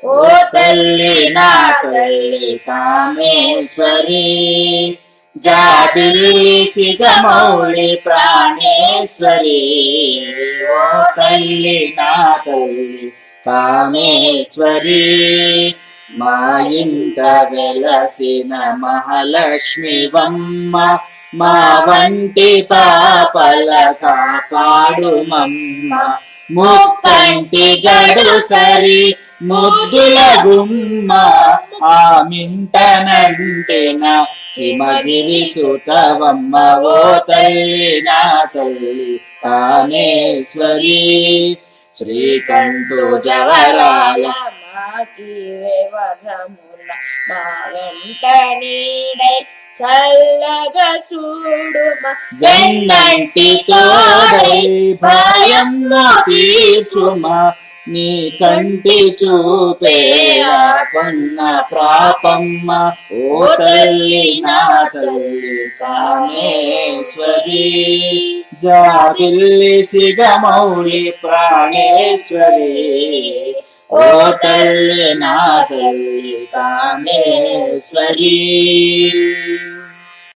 ఓ తల్లి నా తల్లి కామేశ్వరి, జాబిల్లి సిగమౌళి ప్రాణేశ్వరి. ఓ తల్లి నా తల్లి కామేశ్వరి, మా ఇంట వెలసిన మహాలక్ష్మివమ్మ, మా వంటి పాపల కాపాడుమమ్మ. ముక్కంటి గడుసరి ముద్దుల గుమ్మ, ఆమింటనంటెన హిమగిరి సుతవమ్మ. ఓ తల్లి నా తల్లి కామేశ్వరి, శ్రీకంఠు జవరాల మాకివే వరముల, మా వెంట నీడై చల్లగా చూడుమ. వెన్నంటి తోడై భయము తీర్చుమా, నీ కంటి చూపే కొన్న ప్రాపమ్మ. ఓ తల్లి నా తల్లి కామేశ్వరి, జాబిల్లి సిగమౌళి ప్రాణేశ్వరి. ఓ తల్లి నా తల్లి కామేశ్వరి.